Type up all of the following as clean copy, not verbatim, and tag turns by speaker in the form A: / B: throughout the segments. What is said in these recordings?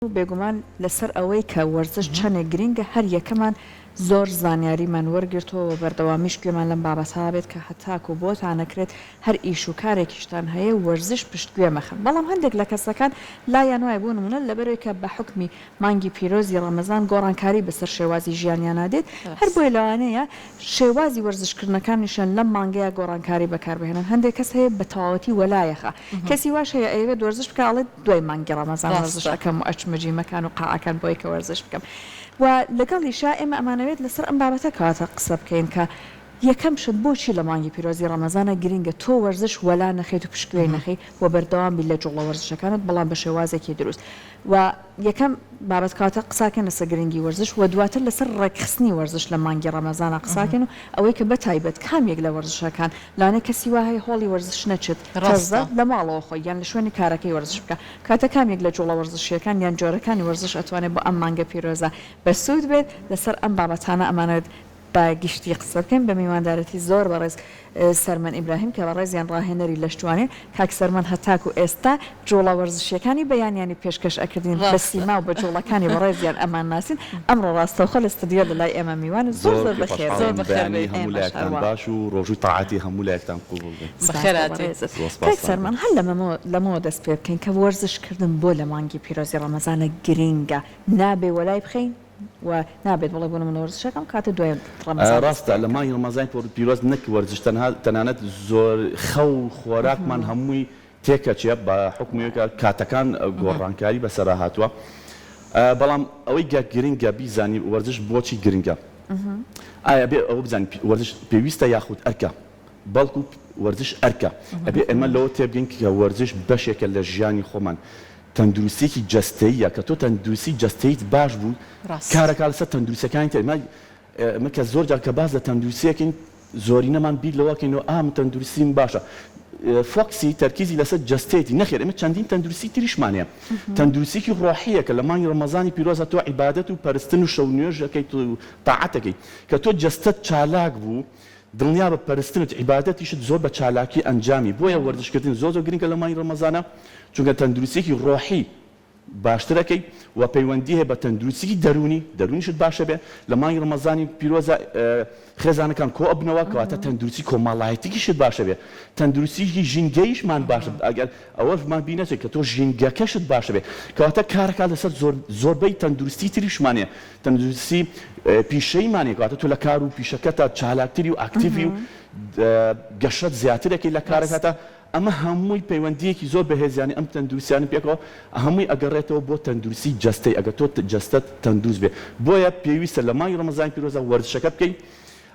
A: بێگومان لەسەر ئەوەی کە وەرزش چەندێک گرینگە هەر یەکەمان زۆر زانیاریمان وەرگرتەوە بەردەوامیش گوێمان لەم بابەتها بێت کە هەتاکو بۆتانەکرێت هەر ئیش و کارێکیشتان هەیە وەرزش پشتگوێ مەخن بەڵام هەندێک لە کەسەکان لایەن وای بوون منە لەبەرەوەی کە بە حکمی مانگی پیرۆزی ڕەمەزان گۆڕانکاری بەسەر شێوازی ژیانیان نادێت هەر بۆی لەوانەیە شێوازی وەرزشکردنەکانیشان لەم مانگەیە گۆڕانکاری بەکاربهێنن هەندێک کەس هەیە بە تەواوەتی وەلایەخە کەسی واش هەیە ئەوێت وەرزش بکڵێت دوای مانگی ڕەمەزان وەرزش ئەکەم و ئەچمەجی مەکان و قاعەکان بۆی کە وەرزش بکەم و لەگەڵیشا ئێمە ئەمانەوێت لەسەر ئەم بابەتە کاتە قسە بکەین کە یەکەم شت بۆچی لە مانگی پیرۆزی ڕەمەزانە گرینگە تۆ وەرزش وەلا نەخێت و پشتگوێی نەخەی و بەردەوام بی لە جوڵە وەرزشەکانت بەڵام بە شێوازێکی دروست و یەکەم بابەت کاتە قساکەن لەسەر گرنگی وەرزش و دواتر لەسەر ڕێکخستنی وەرزش لە مانگی ڕەمەزانە قساکەن و ئەوەی کە بەتایبەت کامێک لە وەرزشەکان لانە کەسی وایە هۆڵی وەرزش نەچێت ڕاستە لە ماڵەوە خۆی یان لە شوێنی کارەکەی وەرزش بکە کاتە کامێک لە جوڵە وەرزشیەکان یان جۆرەکانی وەرزش ئەتوانێت بۆ ئەم مانگە پیرۆزە بەسوود بێت لەسەر ئەم بابەتانە ئەمانەت با گشتی قسە بکەین بە میواندارەتی زۆر بەڕێز سەرمەن ئیبراهیم کە بەڕێزیان ڕاهێنەری لە شتوانێ کاک سەرمەن هەتاکو ئێستا جوڵە وەرزشیەکانی بەیانیانی پێشکەش ئەکردین بە سیما و بە جوڵەکانی بەڕێزیان ئەمان ناسین ئەمڕۆ ڕاستەوخە لە ستودیۆ لەلای ئێمە میوان زۆر زۆر بەخێر
B: زۆر بەخێر هەموو لایەکتان باش و ڕۆژووی تاعاتی هەموو لایەکتان قوبوڵ بێت
A: بەخێراتی کاک سەرمەن هەر لەمەوە دەست پێ بکەین کە وەرزشکردن بۆ لە مانگی پیرۆزی ڕەمەزانە گرینگە نابێ وەلای بخەین و نابێت بڵێ بوون من وەرزشەکەم کاتە دوای ڕەمەزان
B: ڕاستە لە مانگی ڕەمەزان پیرۆز نەک وەرزش تەنانەت زۆر خەو خۆراکمان هەمووی تێکەچێت بە حکومێکە کاتەکان گۆڕانکاری بەسەرا هاتووە بەڵام ئەوەی گرینگە بیزانی وەرزش بۆچی گرینگە ئایا بێ ئەوە بزانین وەرزش پێویستە یاخود ئەرکە بەڵکو وەرزش ئەرکە ئەبێ ئێمە لەوە تێبگەین کە وەرزش بەشێکە لە ژیانی خۆمان تەندروستێکی جەستەییە کە تۆ تەندروستی جەستەیت باش بوو کارەکە لەسەر تەندروستەکانی ئێمە کە زۆر جار کە باز لە تەندروستیەکەین زۆری نەمان بیر لەوەکەینەوە ئام تەندروستیم باشە فۆکسی تەرکیزی لەسەر جەستێتی نەخێر ئێمە چەندین تەندروستی تریشمانەیە تەندروستێکی ڕۆحیە کە لە مانگی ڕەمەزانی پیرۆزە تۆ عیبادەت و پەرستن و شەو نوێژەکەیت و تاعەتەکەی کە تۆ جەستەت چالاک بوو دڵنیا بە پەرستنت عیبادەتیشت زۆر بە چالاکی ئەنجامی بۆیە وەرزشکردن زۆر گرنگە لە مانگی ڕەمەزانە چونکە تەندروستێکی ڕۆحی باشترەکەی و پەیوەندی هەیە بە تەندروستی دەرونیشت باشە بێ لە مانگی ڕەمەزانی پیرۆزە خێزانەکان کۆ ئەبنەوە کەواتە تەندروستی کۆمەڵایەتیشت باشە بێ تەندروستیی ژینگەیشمان باشە ئەگەر ئەوەمان بینەچێت کە تۆ ژینگەکەشت باشە بێ کەواتە کارەکە لەسەر زۆربەی تەندروستی تریشمانەیە تەندروستی پیشەیمانێک کەواتە تۆ لە کار و پیشەکەتە چالاکتری و ئاکتیڤی و گەشت زیاترەکەی لە کارەکەتە ئەمە هەمووی پەیوەندیەکی زۆر بەهێزیانی ئەم تەندروستیانی پێکەوە هەمووی ئەگەڕێتەوە بۆ تەندروستی جەستەی ئەگەر تۆ جەستەت تەندروست بێ بۆیە پێویستە لە مانگی ڕەمەزانی پیرۆزە وەرزشەکە بکەین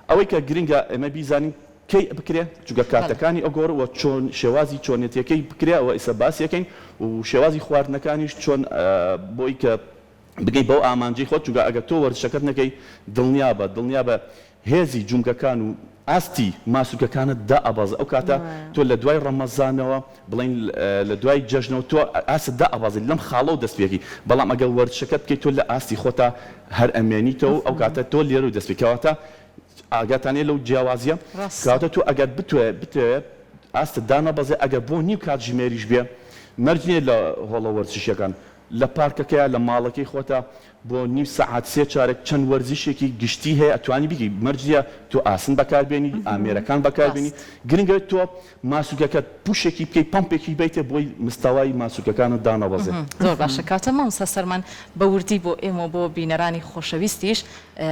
B: ئەوەی کە گرنگە ئێمە بیزانین کەی بکرێ چونکە کاتەکانی ئەگۆڕ و چۆن شێوازی چۆنێتیەکەی بکرێ ئەوە ئێستا باسیەکەین و شێوازی خواردنەکانیش چۆن بۆی کە بگەی بەو ئامانجەی خۆت چونکە ئەگەر تۆ وەرزشەکەت نەکەی دڵنیا بە هێزی جومگەکان و ئاستی ماسوولەکانت دا ئەبازە ئەو کاتە تۆ لە دوای ڕەمەزانەوە بڵین لە دوای جەژنەوە تۆ ئاست دا ئەبازی لەم خاڵە و دەستپێکی بەڵام ئەگەر وەرزشەکەت بکەیت تۆ لە ئاستی خۆتا هەر ئەمێنیتەوە ئەو کاتە تۆ لێرە و دەستپێکەوەتە ئاگاتانێ لەو جیاوازیە کاتە تۆ ئەگەر بتوێت ئاستت دا نەبەزێ ئەگەر بۆ نیو کات ژمێریش بێ مەرجێ لە هۆڵە وەرزشیەکان لە پارکەکەیە لە ماڵەکەی خۆتە بۆ نیو سەعات سێ چارێک چەند وەرزشێکی گشتی هەیە ئەتوانی بگی مەرجە تۆ ئاسن بەکاربێنی ئامێرەکان بەکاربێنی گرنگە تۆ ماسوولەکەت پوشێکی بکەی پمپێکی بیتێ بۆی مستەوای ماسوولەکانت دانەبەزێ
C: زۆر باشە کاتە مامۆستا سەرمەن بە وردی بۆ ئێمە بۆ بینەرانی خۆشەویستیش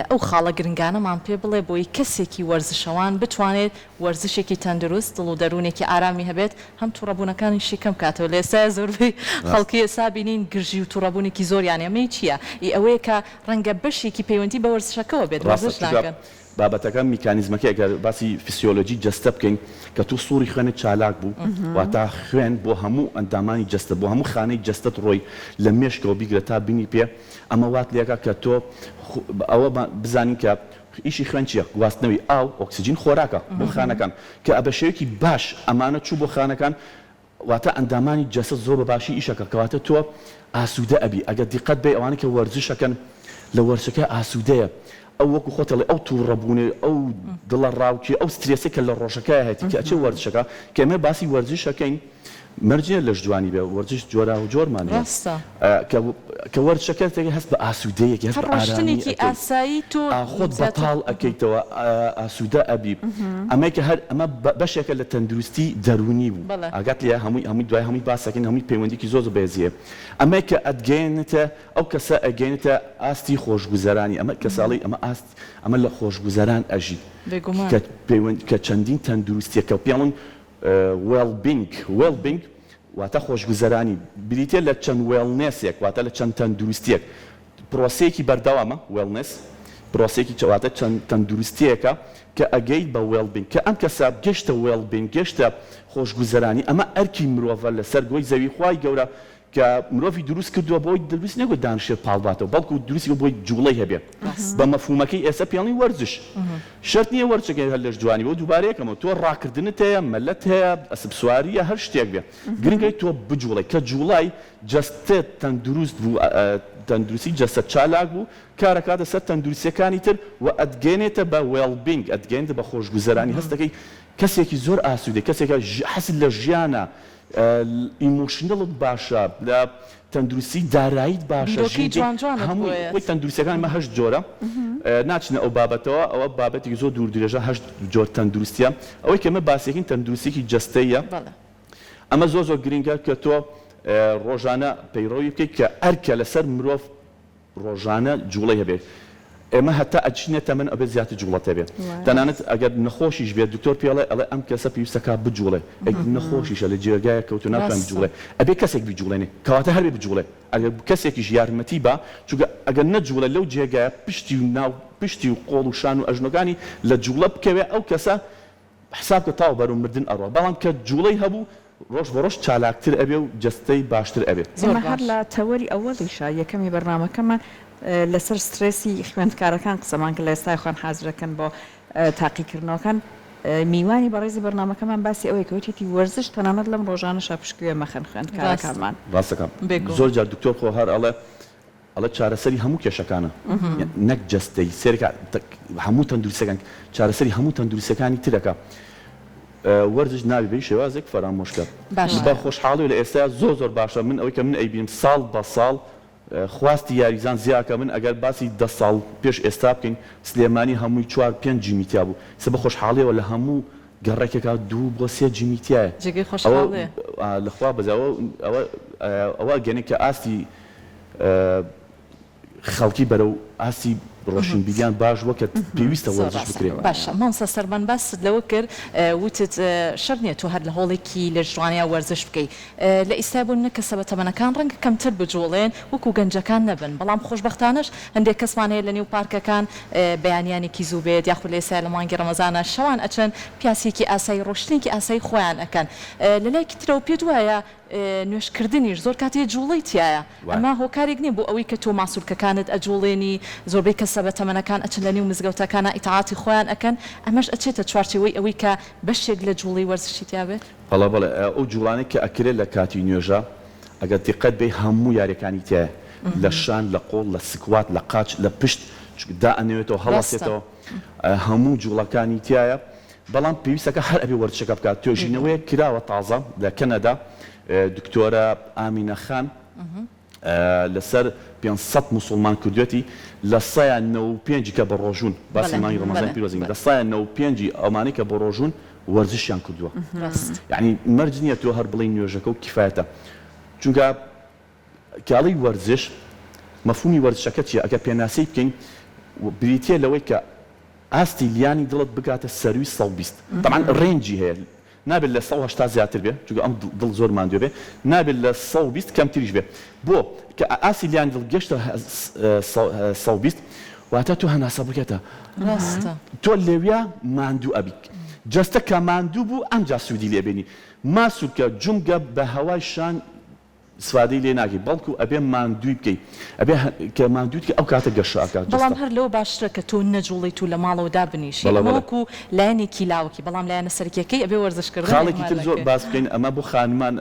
C: ئەو خاڵە گرنگانەمان پێ بڵێ بۆی کەسێکی وەرزشەوان بتوانێت وەرزشێکی تەندروست دڵ و دەروونێکی ئارامی هەبێت هەم تووڕەبوونەکانی شیکەم کاتەوە لە ئێستا زۆربەی خەڵکی ئێستا بینین گرژی و تووڕەبوونێکی زۆریان ئەمەی چییە ئەوەیە کە ڕەنگە بەشێکی پەیوەندی بە وەرزشەکەەوە بێت وەرزش ناکەن
B: بابەتەکە میکانیزمەکە ئەگەر باسی فیسیۆلۆژی جەستە بکەین کە تو سووری خوێنت چالاک بوو واتە خوێن بۆ هەموو ئەندامانی جەستە بۆ هەموو خانەی جەستت ڕۆی لە مێشکەوە بیگرە تا بینی پێ ئەمە وات لێکە کە تۆ ئەوە بزانین کە ئیشی خوێن چییە گواستنەوەی ئاو ئۆکسسیجین خۆراکە بۆ خانەکان کە ئەبە شێوەیەکی باش ئەمانە چوو بۆ خانەکان واتە ئەندامانی جەستە زۆر بەباشی ئیشەکە کەواتە تۆ ئاسوودە ئەبی ئەگەر دیقەت بێ ئەوانە کە وەرزشەکەن لە وەرزشەکە ئاسوودەیە ئەو وەکو خۆتەڵێ ئەو تووڕەبوونێ ئەو دڵە ڕاوکی ئەو سترێسی کە لە ڕۆژەکە هەیەی کە ئەچێ وەرزشەکە کە ئێمە باسی وەرزشەکەین مەرجە لەش جوانی بێ وەرزش جۆرا و جۆرمان هەیە کە وەرزشەکەی هەست بە ئاسوودەیەکی هەست بە
C: ڕۆشتنێکی ئاسایی تۆ
B: خۆت بەتاڵ ئەەکەیتەوە ئاسوودە ئەبی ئەمەیکە هەر ئەمە بەشێکە لە تەندروستی دەرونی بوو ئاگات لە هەمووی دوای هەمووی باسەکەین هەمووی پەیوەندێکی زۆر بێزیە ئەمەیکە ئەدگەێنێتە ئەو کەسە ئەگەێنێتە ئاستی خۆشگوزەرانی ئەمە کەساڵی ئەمە لە خۆشگوزەران ئەژی کە چەندین تەندروستیەکە پێڵن وێڵبینگ واتە خۆشگوزەرانی بریتێ لە چەند وێڵنێسێک واتە لە چەند تەندروستیەک پرۆسەیەکی بەردەوامە وێڵنس پرۆسێکی چواتە چەند تەندروستیەکە کە ئەگەیت بە وێڵبینگ کە ئەم کەسە گەشتە وێڵبینگ گەشتە خۆشگوزەرانی ئەمە ئەرکی مرۆڤە لەسەر گۆی زەوی خوای گەورە کە مرۆڤی دروست کردووە بۆی دروست نەگوت دانشێت پاڵباتەوە بەڵکو دروستی بۆی جوڵەی هەبێت بە مەفهومەکەی ئێستا پێڵی وەرزش شەرت نییە وەرزەکەی هەر لەش جوانی بۆ دووبارەیەکەمەوە تۆ ڕاکردنت هەیە مەلەت هەیە ئەسب سواریە هەر شتێک بێت گرنگی تۆ بجوڵی کە جوڵای جەستێت تەندروست بوو تەندروستی جەستە چالاک بوو کارەکاتە سەر تەندروستیەکانی تر و ئەدگەێنێتە بە وێڵبینگ ئەدگەێنێتە بە خۆشگوزەرانی هەستەکەی کەسێکی زۆر ئاسوودە کەسێکە حەسد لە ژیانە ئیمۆشنەڵت باشە لە تەندروستی داراییت باشە هەمووی تەندروستیەکان مە هەشت جۆرە ناچنە ئەو بابەتەوە ئەوە بابەتێکی زۆر دوور درێژە هەشت جۆر تەندروستیە ئەوەی کە ئەمە باسێکین تەندروستێکی جەستەیە ئەمە زۆر زۆر گرنگە کە تۆ ڕۆژانە پەیڕەوی بکەیت کە ئەرکە لەسەر مرۆڤ ڕۆژانە جوڵەی هەبێت ئێمە هەتا ئەچینێتە من ئەبێت زیاتر جوڵەت هەبێت تەنانەت ئەگەر نەخۆشیش بێت دکتۆر پێڵێ ئەڵێ ئەم کەسە پێویستەکە بجوڵێ نەخۆشیشە لە جێگایە کەوتو ناتوان بجوڵێ ئەبێ کەسێک بجوڵێنێ کەواتە هەربێ بجوڵێ ئەگەر کەسێکیش یارمەتی بە چونکە ئەگەر نەجوڵە لەو جێگایە پشتی و قۆڵ و شان و ئەژنۆکانی لە جوڵە بکەوێ ئەو کەسە حساب کە تاو بەرەو مردن ئەڕۆ بەڵام کە جوڵەی هەبوو ڕۆژ بە ڕۆژ چالاکتر ئەبێ و جەستەی باشتر ئەبێت
A: ئێمە هەر لە تەوەری ئەوەڵیشە یەکەمی بەرنامەکەمان لەسەر سترێسی خوێندکارەکان قسەمان کە لە ئێستای خۆیان حازرەکەن بۆ تاقیکردنەوەکان میوانی بەڕێزی بەرنامەکەمان باسی ئەوەی کەوتێتی وەرزش تەنانەت لەم ڕۆژانەشە پشتگوێ مەخەن خوێندکارەکانمان
B: ڕاستەکەم زۆر جار دکتۆر خۆ هەر ئەڵە چارەسەری هەموو کێشەکانە نەک جەستەی سێرەکە هەموو تەندروستەکان چارەسەری هەموو تەندروستەکانی ترەکە وەرزش ناوی بێ شێوازێک فەرامۆشکە بە خۆشحاڵی و لە ئێستا زۆر باشە من ئەوەی کە من ئەیبینم ساڵ بە ساڵ خواستی یاریزان زیاکە من ئەگەر باسی 10 ساڵ پێش ئێستا بکەین سلێمانی هەمووی 4-5 جیمیتیا بوو سە بە خۆشحاڵیەوە لە هەموو گەڕێکێکا 2 بۆ 3 جیمیتیایە لەخوا بەزەوە ئەوە گەنێک کە ئاستی خەڵکی بەرەو ئاسی ڕۆشنبیریان باش وەکە پێویستە وەرزش بکرێت
C: باشە مامۆستا سەربان باست لەوە کرد وتت شەڕ نییە تۆ هەر لە هۆڵێکی لە ژوانیا وەرزش بکەیت لە ئیستا بوون کەسە بە تەمەنەکان ڕەنگە کەمتر بجوڵێن وەکو گەنجەکان نەبن بەڵام خۆشبەختانش هەندێک کەسمان هەیە لە نێو پارکەکان بەیانیانێکی زوو بێت یاخود لە ئێستا لە مانگی ڕەمەزانە شەوان ئەچەن پیاسێکی ئاسایی ڕۆشتنێکی ئاسایی خۆیان ئەکەن لە لایەکی ترەوە پێت وایە نوێشکردنیش زۆر کاتێ جوڵەی تایە ئەمە هۆکارێک نییە بۆ ئەوەی کە تۆ ماسوولکەکانت ئەجوڵێنی زۆربەی کەسە بە تەمەنەکان ئەچن لە نێو مزگەوتەکانە ئیتاعاتی خۆیان ئەکەن ئەمەش ئەچێتە چوارچێوەی ئەوەی کە بەشێک لە جوڵەی وەرزشی تیابێت
B: بەڵێ ئەو جوڵانێک کە ئەکرێت لە کاتی نوێژە ئەگەر دیقەت بێ هەموو یاریەکانی تایە لە شان لە قۆڵ لە سکوات لە قاچ لە پشت دا ئەنێوێتەوە هەڵاسێتەوە هەموو جوڵەکانی تایە بەڵام پێویستەکە هەر ئەبێ وەرزشەکە بکات توێژینەوەیە کراوە تازە لە کەنەدا دکتۆرە ئامینە خان لەسەر 500 موسڵمان کردوێتی لە 195 کە بە ڕۆژون باسی مانگی ڕەمەزانی پیرۆزین لە 195 ئەومانەی کە بە ڕۆژون وەرزشیان کردووە یعنی مەرج نییە تۆ هەر بڵێ نوێژەکە و کیفایەتە چونکە کاڵی وەرزش مەفهومی وەرزشەکە چیە ئەگەر پێناسەی بکەین بریتیە لەوەی کە ئاستی لیانی دڵت بگاتە سەروی 120 طبعا ڕێنجی هەیە نابێت لە 180 زیاتر بێ چونکە ئەم دڵ زۆر ماندوێ بێ نابێت لە 120 کەمتریش بێ بۆ کە ئاسی لیان دڵ گەشتە 120 واتە تۆ هەناسە بکێتە تۆ لێویا ماندوو ئەبیک جەستە کە ماندوو بوو ئەمجا سوودی لێبێنی ماسوولکە جومگە بە هەوای شان سوادەی لێ ناکەی بەڵکو ئەبێ ماندووی بکەیت ئەبێ کە ماندووت کە ئەو کاتە گەشەکات
C: بەڵام هەر لەوە باشترە کە تۆ نەجوڵیت و لە ماڵەوە دابنیشی وەکو لایەنێکی لاوەکی بەڵام لایەنە سەرکیەکەی ئەبێ وەرزشکردن
B: خاڵێکی تر زۆر باس بکەین ئەمە بۆ خانمان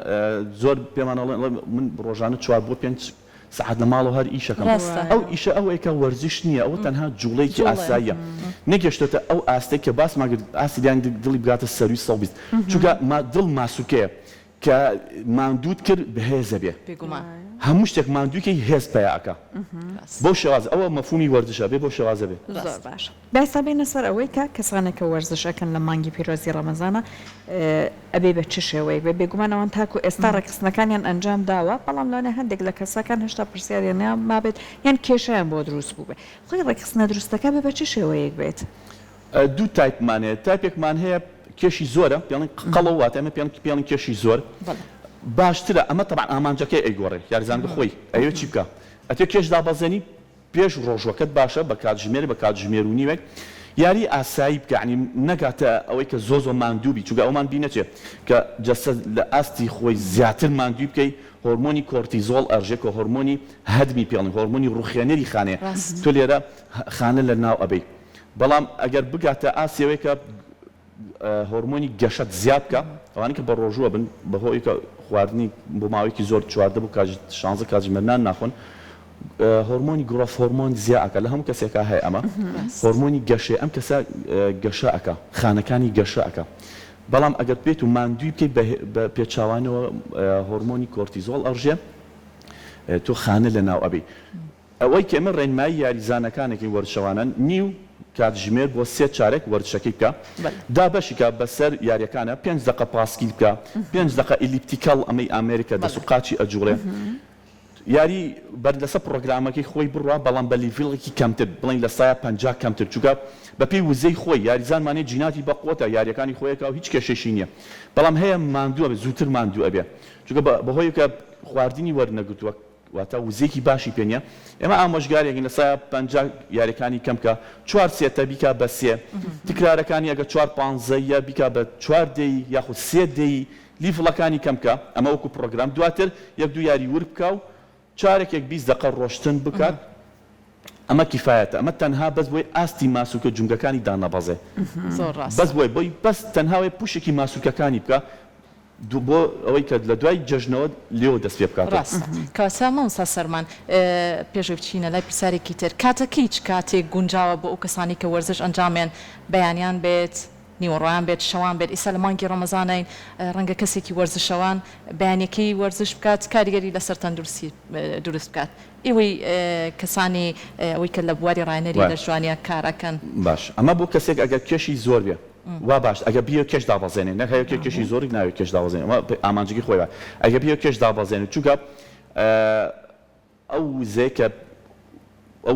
B: زۆر پێمانەڵێن من ڕۆژانە 4 بۆ 5 ساعت لە ماڵەوە هەر ئیشەکەم ئەو ئیشە ئەوەیە ورزش نییە ئەوە تەنها جوڵەیەکی ئاساییە نەگەشتێتە ئەو ئاستەی کە باسمان ئاسیلیان دڵی بگاتە سەروی 120 چونکە دڵ ماسوولکەیە کە ماندووت کرد بەهێزە بێ
C: بێگومان
B: هەموو شتێک ماندووکەی هێز پیاکە بۆ شێواز ئەوە مەفهومی وەرزشە بێ بۆ شێوازە بێ
A: زۆر باش باسا بێنە سەر ئەوەی کە کەسانێکە وەرزشەکەن لە مانگی پیرۆزی ڕەمەزانە ئەبێ بە چ شێوەیە بێ بێگومان ئەوان تاکو ئێستا ڕێکخستنەکانیان ئەنجام داوە بەڵام لەوانە هەندێک لە کەسەکان هێشتا پرسیاریان مابێت یان کێشیان بۆ دروست بوو بێ خۆی ڕێکخستنە دروستەکە بێ بە چ شێوەیەک بێت
B: دوو تایپمانەیە تایپێکمان هەیە کێشی زۆرە پێڵین قەڵەوات ئەمە پێڵین کێشی زۆر باشترە ئەمە تەبعا ئامانجەکەی ئەیگۆڕێ یاریزان بخۆی ئەوێ چی بکە ئەتێ کێش دابەزێنی پێش ڕۆژوەکەت باشە بە کاتژمێر بە کاتژمێر و نیوێک یاری ئاسایی بکە عنی نەگاتە ئەوەی کە زۆ ماندووبی چووگە ئەومان بینەچێ کە جەستە لە ئاستی خۆی زیاتر ماندووی بکەی هۆرمۆنی کۆرتیزۆڵ ئەرژێک و هۆرمۆنی هەدمی پێڵن هۆرمۆنی ڕوخێنەری خانێ تۆ لێرە خانە لە ناو ئەبەی بەڵام ئەگەر بگاتە ئاسیەوەی کە هۆرمۆنی گەشت زیاد بکە ئەوانی کە بە ڕۆژووە بن بەهۆی کە خواردنی بۆ ماوەیەکی زۆر چواردە بوو 16 کاتژمێرنان ناخۆن هۆرمۆنی گرۆف هۆرمۆن زیادەکە لە هەموو کەسێکە هەیە ئەمە هۆرمۆنی گەشێ ئەم کەسە گەشە ئەکە خانەکانی گەشە ئەکە بەڵام ئەگەر بێت و ماندووی بکەیت بە پێچاوانەوە هۆرمۆنی کۆرتیزۆڵ ئەڕژێ تۆ خانە لە ناو ئەبی ئەوەی کە ئێمە ڕێنمایی یاریزانەکانێکی وەرزشەوانن نیو کاتژمێر بۆ 3 چارێک وەرزشەکەی بکە دا بەشیکە بەسەر یاریەکانە 5 دقە پاسکیل بکە 5 دقە ئیلیپتیکەڵ ئەمەی ئەمریکا دەست و قاچی ئەجوڵێ یاری بەردەسە پرۆگرامەکەی خۆی بڕوا بەڵام بە لیڤڵێکی کەمتر بڵین لە سایە 50 کەمتر چووکە بەپێی وزەی خۆی یاریزانمانێ جیناتی بەقوتە یاریەکانی خۆیەکە و هیچ کێشەشی نییە بەڵام هەیە ماندووە بێ زووتر ماندوو ئەبێ چونکە بەهۆی کە خواردنی وەرنەگوتووە واتە وزەیەکی باشی پێ نییە ئێمە ئامۆژگارێکی لە سایە 50 یاریەکانی کەمکە 4 سێتە بیکە بە 3 تکرارەکانی ئەگە 4 15 بیکە بە 4 دەی یاخود 3 دەی لیڤڵەکانی کەمکە ئەمە وەکو پرۆگرام دواتر یەک دوو یاری ور بکە و چارێکێک 20 دقە ڕۆشتن بکات ئەمە کیفایەتە ئەمە تەنها بەس بۆی ئاستی ماسوولکە جونگەکانی دانەبەزێ بەس بۆی بەس تەنهاوێ پوشێکی ماسوولکەکانی بکە بۆ ئەوەی کە لە دوای جەژنەوە لێوە دەست پێ بکات
C: کەواتە مامۆستا سەرمان پێشوە بچینە لای پرسیارێکی تر کاتەکە هیچ کاتێک گونجاوە بۆ ئەو کەسانی کە وەرزش ئەنجامێن بەیانیان بێت نیوەڕۆیان بێت شەوان بێت ئیسا لە مانگی ڕەمەزانین ڕەنگە کەسێکی وەرزشەوان بەیانەکەی وەرزش بکات کاریگەری لەسەر تەندروستی دروست بکات ئێوەی کەسانی ئەوەی کە لە بواری ڕایەنەری لە ژوانیە کارەکەن
B: باش ئەمە بۆ کەسێک ئەگەر کێشی زۆر بێ وا باش ئەگە بیە کێش دابەزێنێ نەهەیە کێشی زۆری ناوێت کێش دابەزێنێ ئەمە ئامانجێکی خۆی بە ئەگە بیە کێش دابەزێنێت چووکە ئەو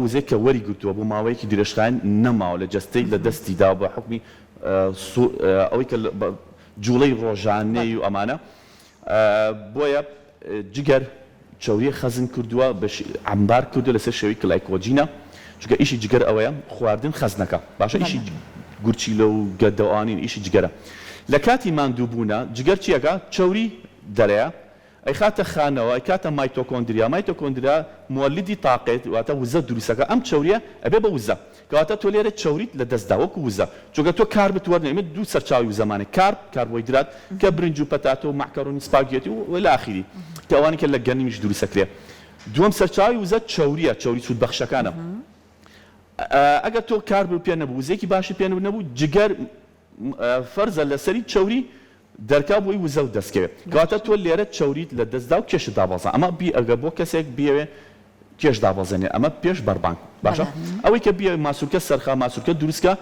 B: وزەی کە وەری گرتووە بۆ ماوەیەکی درێژخایەن نەماوە لە جەستەی لە دەستیدا بە حکمی ئەوەی کە جوڵەی ڕۆژانەی و ئەمانە بۆیە جگەر چاوریە خەزن کردووە ئەمبار کردو لەسەر شێوی کلایکۆجینە چونکە ئیشی جگەر ئەوەیە خواردن خەزنەکە باشە ئیشی گورچیلە و گەدەوانین ئیشی جگەرە لە کاتی ماندووبوونە جگەر چیەکە چاوری دەرەیە ئەی خاتە خانەوە ئەی کاتە مایتۆکۆندریا مۆلیدی تااقێت واتە وزە دروستەکە ئەم چاوریە ئەبێ بە وزە کەواتە تۆ لێرە چاوریت لە دەستدا وەکو وزە چونکە تۆ کار بتوەرنێمە دوو سەرچاوی زمانە کاربۆیدرات کە برنج و پەتاتۆ و مەحکەڕۆنی سپاگێتی و وەلا ئاخیری کە ئەوانی کە لە گەنمیش دروستەکرێ دووەم سەرچاوی وزە چاوریە چاوری سوود بەخشەکانە ئەگەر تۆ کار پێ نەبوو وزێکی باشی پێ نەبوو جگەر فەرزە لەسەری چاوری دەرکا بۆی وزە و دەستکەوێت کەواتە تۆ لێرە چاوریت لە دەستدا و کێشت دابەزە ئەمە ئەگە بۆ کەسێک بیاوێ کێش دابەزێنێ ئەمە پێش بەربانگ باشە ئەوەی کە بیاوێ ماسوولکە سەرخا ماسوولکە دروستکە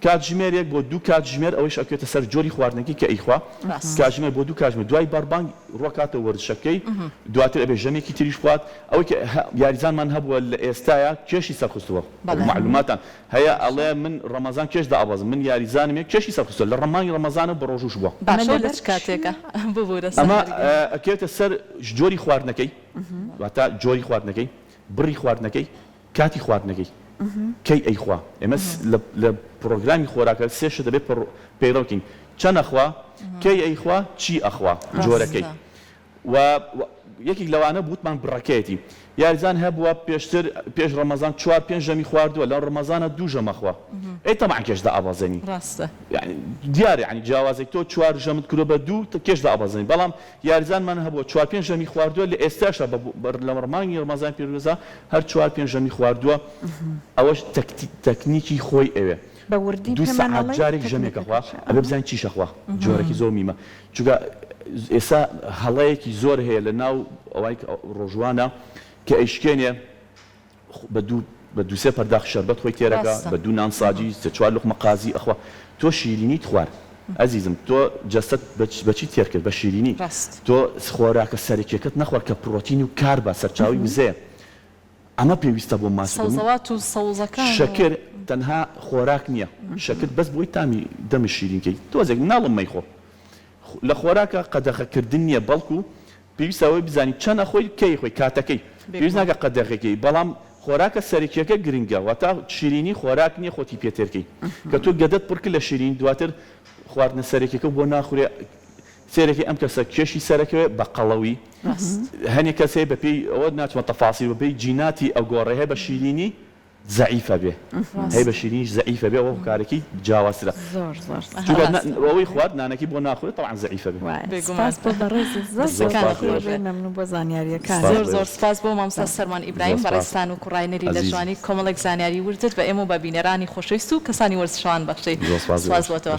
B: کاتژمێرێک بۆ دوو کاتژمێر ئەوەش ئەکوێتە سەر جۆری خواردنەکەی کە ئەیخوا کاتژمێر بۆ دوو کاتژمێر دوای بەربانگ ڕۆکاتە وەرزشەکەی دواتر ئەبێ ژەمێکی تریش خوات ئەوەی کە یاریزانمان هەبووە لە ئێستاە کێشی سەرخستووە معلوماتان هەیە ئەڵێ من ڕەمەزان کێش دابەزم من یاریزانم کێشی سەرخستووە لە ڕەمانی ڕەمەزانە بە ڕۆژوش بووە
C: کاتێکە
B: ئەمە ئەکەوێتە سەر جۆری خواردنەکەی واتە جۆری خواردنەکەی بڕی خواردنەکەی کاتی خواردنەکەی کەی ئەیخوا ئێمە لە پرۆگرامی خۆراکە سێش دەبێت پەیڕۆکین چەند ئەخوا کەی ئەیخوا چی ئەخوا جۆرەکەی و یەکێک لەوانە بوتمان بڕەکەیەتی یاریزان هەبووە پێشتر پێش ڕەمەزان 4-5 ژەمی خواردووە لە ڕەمەزانە 2 ژەمەخوا ئەی تەماع کێشدا ئابازێنی دیارە ینی جیاوازێک تۆ 4 ژەمت کورە بە 2 کێشدا ئابازێنی بەڵام یاریزانمان هەبووە 4-5 ژەمی خواردووە لە ئێستاشە لە ڕمانی ڕەمەزان پێروزە هەر 4-5 ژەمی خواردووە ئەوەش تەکنیکی خۆی ئەوێ
A: بە وردی
B: دو سەعات جارێک ژەمێکە خوا ئەبێ بزانین چیشە خوا جۆرەی زۆر میمە چونکە ئێستا هەڵەیەکی زۆر هەیە لە ناو ئەوەی ڕۆژوانە کە ئەیشکێنێ بە دووسێ پەرداخ شەربەت خۆی تێرەکە بە دوو نانساجی سێ چوار لوقمە قازی ئەخوا تۆ شیرینیت خوارد ئەزیزم تۆ جەستت بەچی تێر کرد بە شیرینی تۆ خۆراکە سەرکیەکەت نەخوارد کە پرۆتین و کار بە سەرچاوی وزەیە ئەمە پێویستە بۆ ماسەوات شەکر تەنها خۆراک نییە شەکر بەس بۆی تامی دەمی شیرینکەی تۆزێک ناڵم مەیخۆ لە خۆراکە قەدەخەکردن نییە بەڵکو پێویستەوەی بزانی چەنە خۆی کەی خۆی کاتەکەی پێویست ناکە قەدەخەکەی بەڵام خۆراکە سەرکیەکە گرنگە واتە شیرینی خۆراک نییە خۆتی پێتێرکەی کە تۆ گەدەت پڕ کرد لە شیرین دواتر خواردنە سەرکیەکە بۆ ناخورێ سێرەکەی ئەم کەسە کێشی سەرەکەوێ بە قەڵەوی هەنێک کەسێ بەپێی ئەوە ناچمە تەفاسی بەپێی جیناتی ئەو گۆڕێ هەیە بە شیرینی زعیفە بێ هەیە بە شیرینیش زعیفە بێ ئەوە کارێکی جیاوازترە ئەوەی خوارد نانەکی بۆ ناخورێت تەواان زعیفە بێ
A: بۆ زانیاریەکان
C: زۆر سپاس بۆ مامۆستا سەرمان ئیبراهیم بەڕێستان و کوڕاینەری لە جوانی کۆمەڵێک زانیاری وردت بە ئێمە بە بینەرانی خۆشەویست و کەسانی وەرزشەوان بەخشەی سپاس بۆتەوە